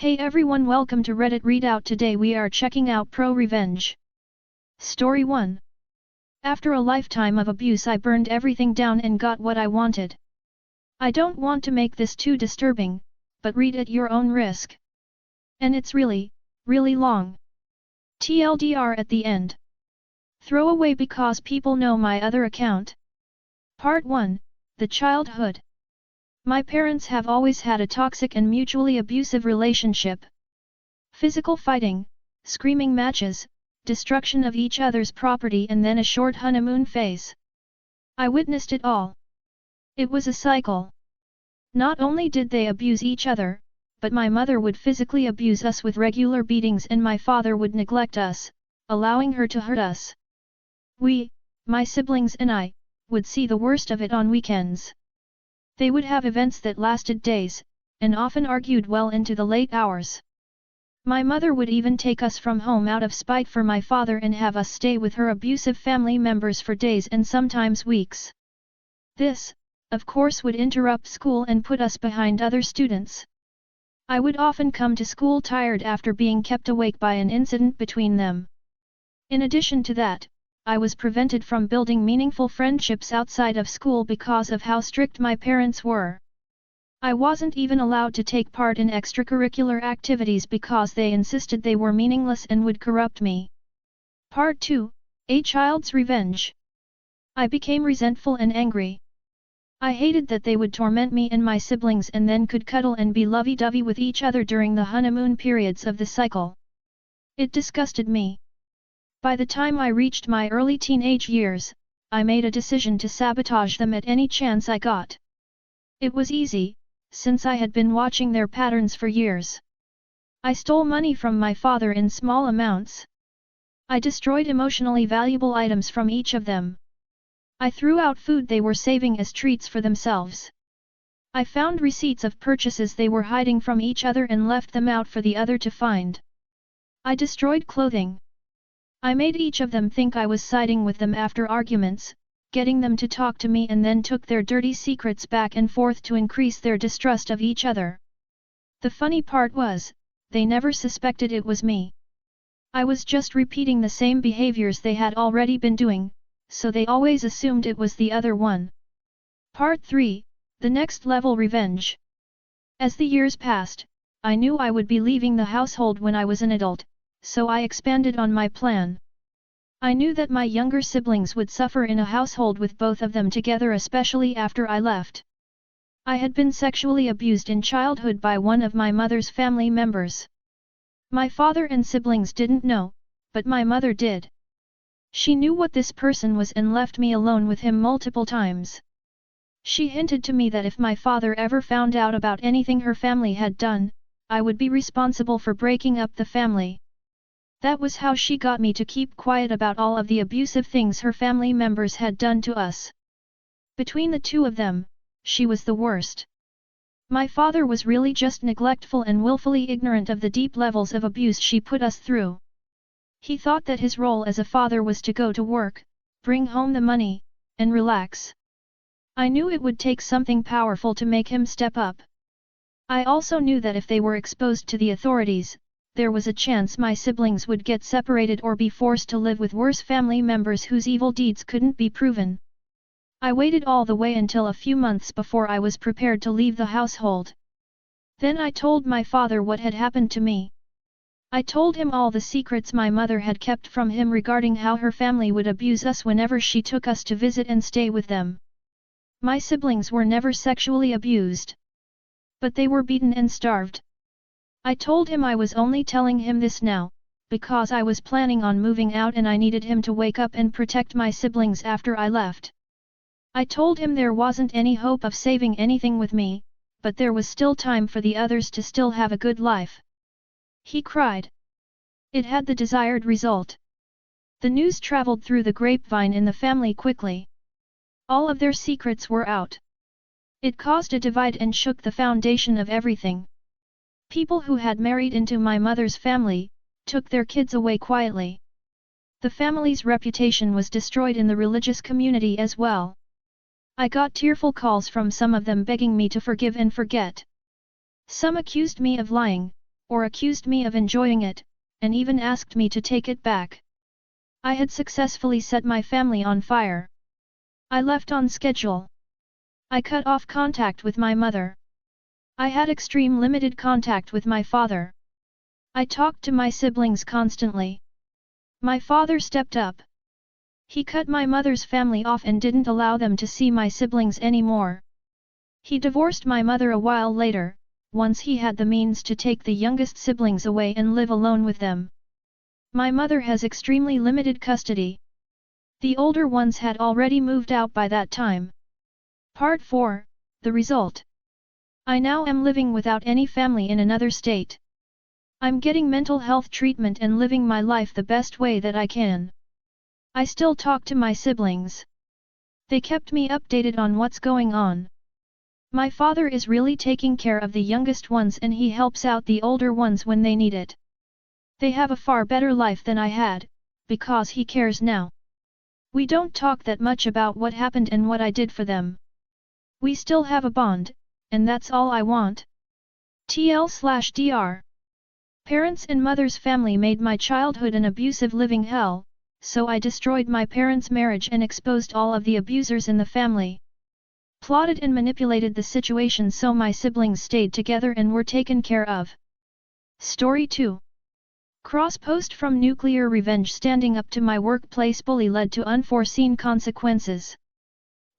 Hey everyone, welcome to Reddit Readout. Today we are checking out ProRevenge. Story 1. After a lifetime of abuse, I burned everything down and got what I wanted. I don't want to make this too disturbing, but read at your own risk. And it's really, really long. TLDR at the end. Throw away because people know my other account. Part 1, The Childhood. My parents have always had a toxic and mutually abusive relationship. Physical fighting, screaming matches, destruction of each other's property, and then a short honeymoon phase. I witnessed it all. It was a cycle. Not only did they abuse each other, but my mother would physically abuse us with regular beatings, and my father would neglect us, allowing her to hurt us. We, my siblings and I, would see the worst of it on weekends. They would have events that lasted days, and often argued well into the late hours. My mother would even take us from home out of spite for my father and have us stay with her abusive family members for days and sometimes weeks. This, of course, would interrupt school and put us behind other students. I would often come to school tired after being kept awake by an incident between them. In addition to that, I was prevented from building meaningful friendships outside of school because of how strict my parents were. I wasn't even allowed to take part in extracurricular activities because they insisted they were meaningless and would corrupt me. Part 2, A Child's Revenge. I became resentful and angry. I hated that they would torment me and my siblings and then could cuddle and be lovey-dovey with each other during the honeymoon periods of the cycle. It disgusted me. By the time I reached my early teenage years, I made a decision to sabotage them at any chance I got. It was easy, since I had been watching their patterns for years. I stole money from my father in small amounts. I destroyed emotionally valuable items from each of them. I threw out food they were saving as treats for themselves. I found receipts of purchases they were hiding from each other and left them out for the other to find. I destroyed clothing. I made each of them think I was siding with them after arguments, getting them to talk to me, and then took their dirty secrets back and forth to increase their distrust of each other. The funny part was, they never suspected it was me. I was just repeating the same behaviors they had already been doing, so they always assumed it was the other one. Part 3, The Next Level Revenge. As the years passed, I knew I would be leaving the household when I was an adult, so I expanded on my plan. I knew that my younger siblings would suffer in a household with both of them together, especially after I left. I had been sexually abused in childhood by one of my mother's family members. My father and siblings didn't know, but my mother did. She knew what this person was and left me alone with him multiple times. She hinted to me that if my father ever found out about anything her family had done, I would be responsible for breaking up the family. That was how she got me to keep quiet about all of the abusive things her family members had done to us. Between the two of them, she was the worst. My father was really just neglectful and willfully ignorant of the deep levels of abuse she put us through. He thought that his role as a father was to go to work, bring home the money, and relax. I knew it would take something powerful to make him step up. I also knew that if they were exposed to the authorities, there was a chance my siblings would get separated or be forced to live with worse family members whose evil deeds couldn't be proven. I waited all the way until a few months before I was prepared to leave the household. Then I told my father what had happened to me. I told him all the secrets my mother had kept from him regarding how her family would abuse us whenever she took us to visit and stay with them. My siblings were never sexually abused, but they were beaten and starved. I told him I was only telling him this now, because I was planning on moving out and I needed him to wake up and protect my siblings after I left. I told him there wasn't any hope of saving anything with me, but there was still time for the others to still have a good life. He cried. It had the desired result. The news traveled through the grapevine in the family quickly. All of their secrets were out. It caused a divide and shook the foundation of everything. People who had married into my mother's family took their kids away quietly. The family's reputation was destroyed in the religious community as well. I got tearful calls from some of them begging me to forgive and forget. Some accused me of lying, or accused me of enjoying it, and even asked me to take it back. I had successfully set my family on fire. I left on schedule. I cut off contact with my mother. I had extreme limited contact with my father. I talked to my siblings constantly. My father stepped up. He cut my mother's family off and didn't allow them to see my siblings anymore. He divorced my mother a while later, once he had the means to take the youngest siblings away and live alone with them. My mother has extremely limited custody. The older ones had already moved out by that time. Part 4, the result. I now am living without any family in another state. I'm getting mental health treatment and living my life the best way that I can. I still talk to my siblings. They kept me updated on what's going on. My father is really taking care of the youngest ones and he helps out the older ones when they need it. They have a far better life than I had, because he cares now. We don't talk that much about what happened and what I did for them. We still have a bond, and that's all I want. TL/DR. Parents and mother's family made my childhood an abusive living hell, so I destroyed my parents' marriage and exposed all of the abusers in the family. Plotted and manipulated the situation so my siblings stayed together and were taken care of. Story 2. Cross-post from nuclear revenge. Standing up to my workplace bully led to unforeseen consequences.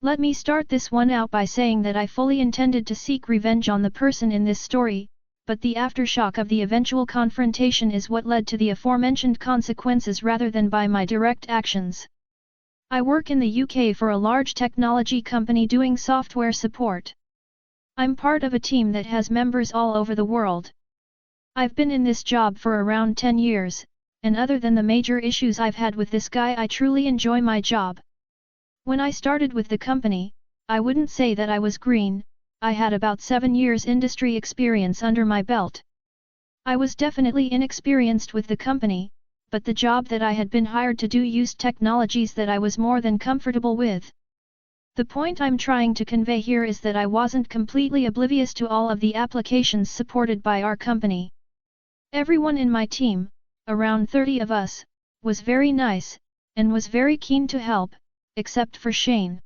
Let me start this one out by saying that I fully intended to seek revenge on the person in this story, but the aftershock of the eventual confrontation is what led to the aforementioned consequences rather than by my direct actions. I work in the UK for a large technology company doing software support. I'm part of a team that has members all over the world. I've been in this job for around 10 years, and other than the major issues I've had with this guy, I truly enjoy my job. When I started with the company, I wouldn't say that I was green. I had about 7 years industry experience under my belt. I was definitely inexperienced with the company, but the job that I had been hired to do used technologies that I was more than comfortable with. The point I'm trying to convey here is that I wasn't completely oblivious to all of the applications supported by our company. Everyone in my team, around 30 of us, was very nice, and was very keen to help, except for Shane.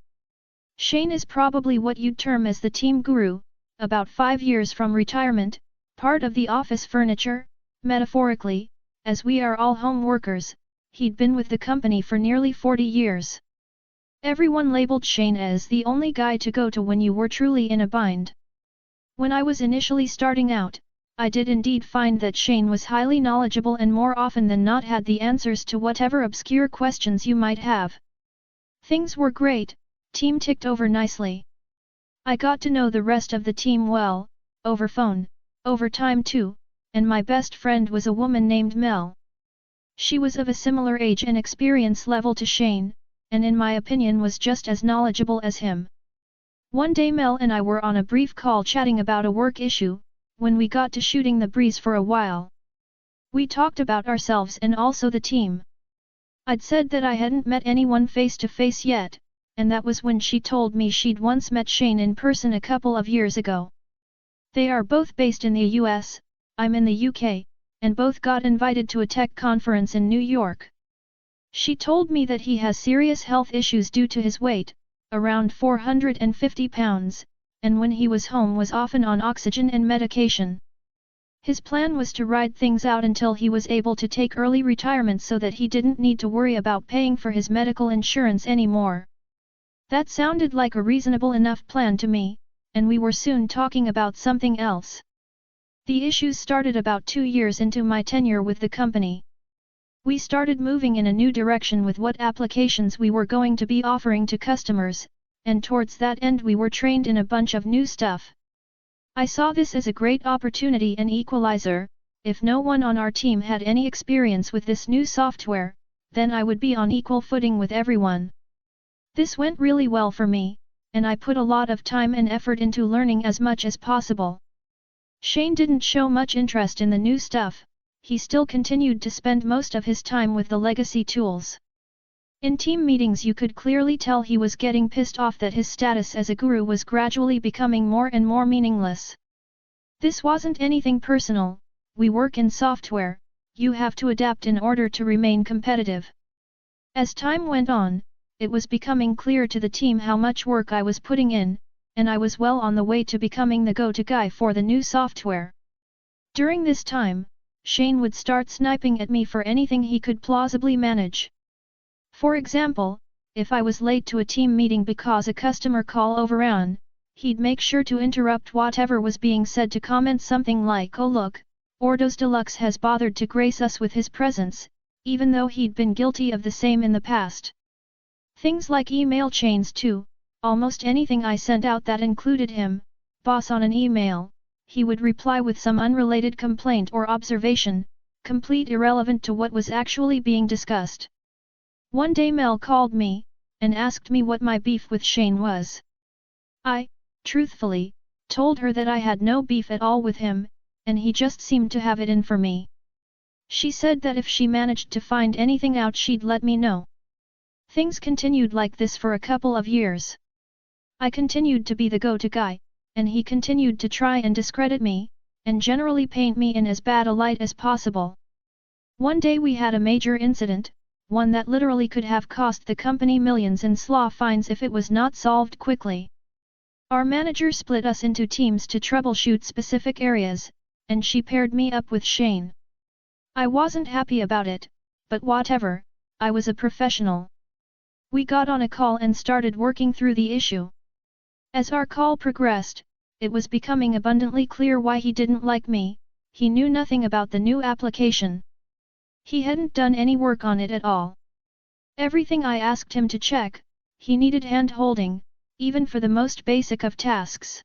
Shane is probably what you'd term as the team guru, about 5 years from retirement, part of the office furniture, metaphorically, as we are all home workers. He'd been with the company for nearly 40 years. Everyone labeled Shane as the only guy to go to when you were truly in a bind. When I was initially starting out, I did indeed find that Shane was highly knowledgeable and more often than not had the answers to whatever obscure questions you might have. Things were great, team ticked over nicely. I got to know the rest of the team well, over phone, over time too, and my best friend was a woman named Mel. She was of a similar age and experience level to Shane, and in my opinion was just as knowledgeable as him. One day Mel and I were on a brief call chatting about a work issue, when we got to shooting the breeze for a while. We talked about ourselves and also the team. I'd said that I hadn't met anyone face to face yet, and that was when she told me she'd once met Shane in person a couple of years ago. They are both based in the US, I'm in the UK, and both got invited to a tech conference in New York. She told me that he has serious health issues due to his weight, around 450 pounds, and when he was home was often on oxygen and medication. His plan was to ride things out until he was able to take early retirement so that he didn't need to worry about paying for his medical insurance anymore. That sounded like a reasonable enough plan to me, and we were soon talking about something else. The issues started about 2 years into my tenure with the company. We started moving in a new direction with what applications we were going to be offering to customers, and towards that end we were trained in a bunch of new stuff. I saw this as a great opportunity and equalizer. If no one on our team had any experience with this new software, then I would be on equal footing with everyone. This went really well for me, and I put a lot of time and effort into learning as much as possible. Shane didn't show much interest in the new stuff. He still continued to spend most of his time with the legacy tools. In team meetings you could clearly tell he was getting pissed off that his status as a guru was gradually becoming more and more meaningless. This wasn't anything personal, we work in software, you have to adapt in order to remain competitive. As time went on, it was becoming clear to the team how much work I was putting in, and I was well on the way to becoming the go-to guy for the new software. During this time, Shane would start sniping at me for anything he could plausibly manage. For example, if I was late to a team meeting because a customer call overran, he'd make sure to interrupt whatever was being said to comment something like, "Oh look, Ordos Deluxe has bothered to grace us with his presence," even though he'd been guilty of the same in the past. Things like email chains too, almost anything I sent out that included him, boss on an email, he would reply with some unrelated complaint or observation, complete irrelevant to what was actually being discussed. One day Mel called me, and asked me what my beef with Shane was. I, truthfully, told her that I had no beef at all with him, and he just seemed to have it in for me. She said that if she managed to find anything out she'd let me know. Things continued like this for a couple of years. I continued to be the go-to guy, and he continued to try and discredit me, and generally paint me in as bad a light as possible. One day we had a major incident, one that literally could have cost the company millions in slaw fines if it was not solved quickly. Our manager split us into teams to troubleshoot specific areas, and she paired me up with Shane. I wasn't happy about it, but whatever, I was a professional. We got on a call and started working through the issue. As our call progressed, it was becoming abundantly clear why he didn't like me. He knew nothing about the new application. He hadn't done any work on it at all. Everything I asked him to check, he needed hand-holding, even for the most basic of tasks.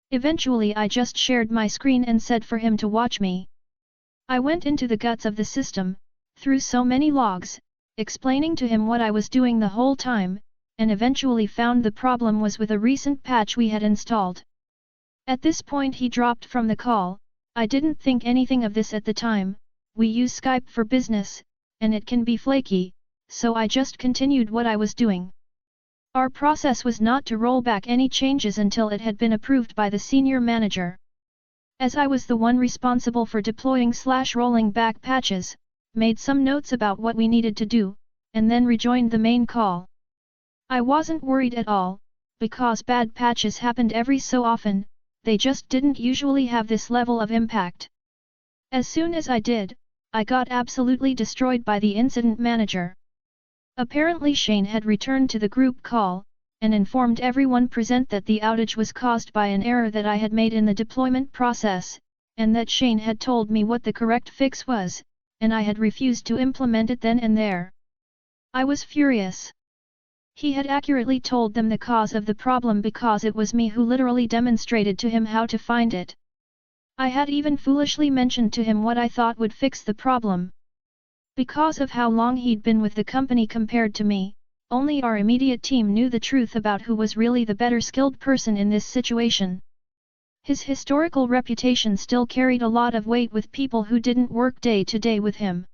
Eventually I just shared my screen and said for him to watch me. I went into the guts of the system, through so many logs, explaining to him what I was doing the whole time, and eventually found the problem was with a recent patch we had installed. At this point he dropped from the call. I didn't think anything of this at the time. We use Skype for business, and it can be flaky, so I just continued what I was doing. Our process was not to roll back any changes until it had been approved by the senior manager. As I was the one responsible for deploying/rolling back patches, made some notes about what we needed to do, and then rejoined the main call. I wasn't worried at all, because bad patches happened every so often, they just didn't usually have this level of impact. As soon as I did, I got absolutely destroyed by the incident manager. Apparently Shane had returned to the group call, and informed everyone present that the outage was caused by an error that I had made in the deployment process, and that Shane had told me what the correct fix was, and I had refused to implement it then and there. I was furious. He had accurately told them the cause of the problem because it was me who literally demonstrated to him how to find it. I had even foolishly mentioned to him what I thought would fix the problem. Because of how long he'd been with the company compared to me, only our immediate team knew the truth about who was really the better skilled person in this situation. His historical reputation still carried a lot of weight with people who didn't work day to day with him.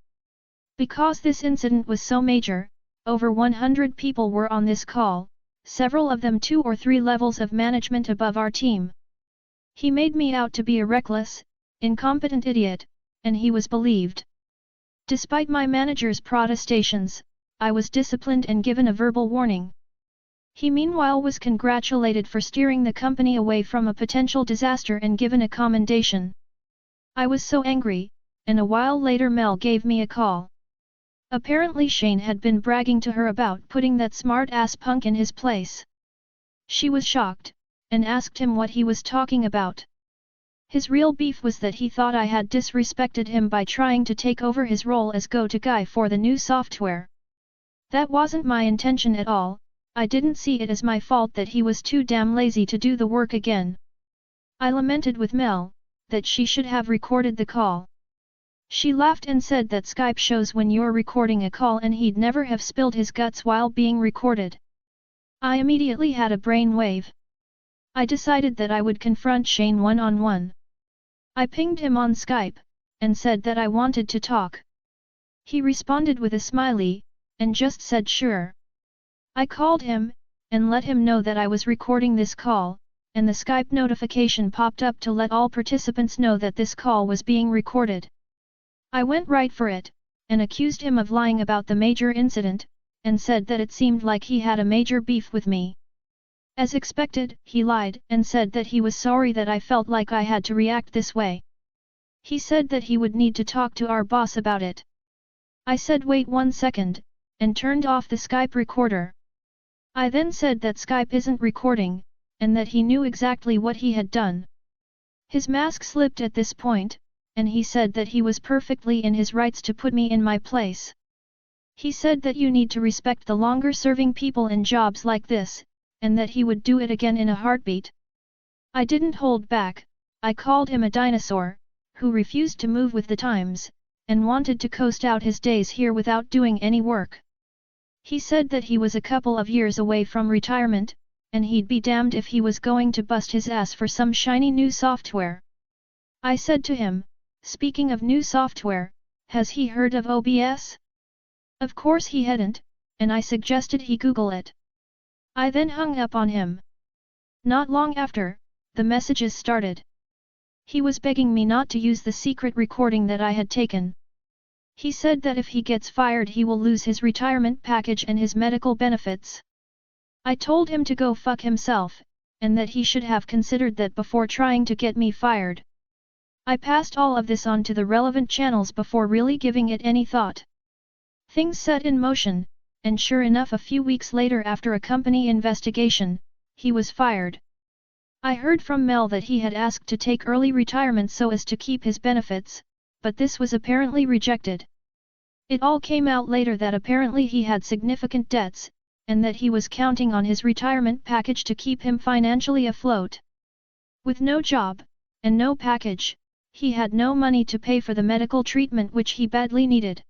Because this incident was so major, over 100 people were on this call, several of them 2 or 3 levels of management above our team. He made me out to be a reckless, incompetent idiot, and he was believed. Despite my manager's protestations, I was disciplined and given a verbal warning. He meanwhile was congratulated for steering the company away from a potential disaster and given a commendation. I was so angry, and a while later Mel gave me a call. Apparently Shane had been bragging to her about putting that smart-ass punk in his place. She was shocked, and asked him what he was talking about. His real beef was that he thought I had disrespected him by trying to take over his role as go-to guy for the new software. That wasn't my intention at all. I didn't see it as my fault that he was too damn lazy to do the work again. I lamented with Mel, that she should have recorded the call. She laughed and said that Skype shows when you're recording a call and he'd never have spilled his guts while being recorded. I immediately had a brainwave. I decided that I would confront Shane one-on-one. I pinged him on Skype, and said that I wanted to talk. He responded with a smiley, and just said sure. I called him, and let him know that I was recording this call, and the Skype notification popped up to let all participants know that this call was being recorded. I went right for it, and accused him of lying about the major incident, and said that it seemed like he had a major beef with me. As expected, he lied and said that he was sorry that I felt like I had to react this way. He said that he would need to talk to our boss about it. I said wait 1 second, and turned off the Skype recorder. I then said that Skype isn't recording, and that he knew exactly what he had done. His mask slipped at this point, and he said that he was perfectly in his rights to put me in my place. He said that you need to respect the longer-serving people in jobs like this, and that he would do it again in a heartbeat. I didn't hold back. I called him a dinosaur, who refused to move with the times, and wanted to coast out his days here without doing any work. He said that he was a couple of years away from retirement, and he'd be damned if he was going to bust his ass for some shiny new software. I said to him, speaking of new software, has he heard of OBS? Of course he hadn't, and I suggested he Google it. I then hung up on him. Not long after, the messages started. He was begging me not to use the secret recording that I had taken. He said that if he gets fired he will lose his retirement package and his medical benefits. I told him to go fuck himself, and that he should have considered that before trying to get me fired. I passed all of this on to the relevant channels before really giving it any thought. Things set in motion, and sure enough a few weeks later after a company investigation, he was fired. I heard from Mel that he had asked to take early retirement so as to keep his benefits, but this was apparently rejected. It all came out later that apparently he had significant debts, and that he was counting on his retirement package to keep him financially afloat. With no job, and no package, he had no money to pay for the medical treatment which he badly needed.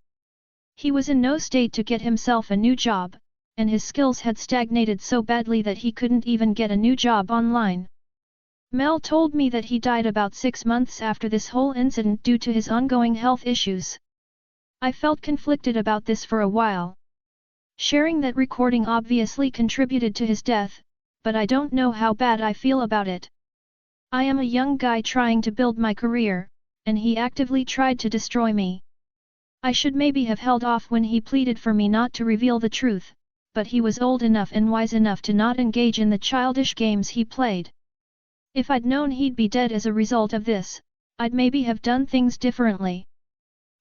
He was in no state to get himself a new job, and his skills had stagnated so badly that he couldn't even get a new job online. Mel told me that he died about 6 months after this whole incident due to his ongoing health issues. I felt conflicted about this for a while. Sharing that recording obviously contributed to his death, but I don't know how bad I feel about it. I am a young guy trying to build my career, and he actively tried to destroy me. I should maybe have held off when he pleaded for me not to reveal the truth, but he was old enough and wise enough to not engage in the childish games he played. If I'd known he'd be dead as a result of this, I'd maybe have done things differently.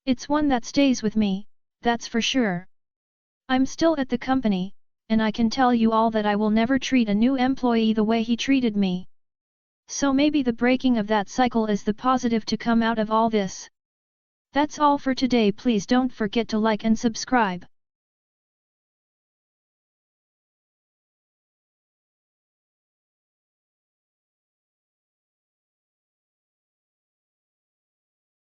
It's one that stays with me, that's for sure. I'm still at the company, and I can tell you all that I will never treat a new employee the way he treated me. So maybe the breaking of that cycle is the positive to come out of all this. That's all for today. Please don't forget to like and subscribe.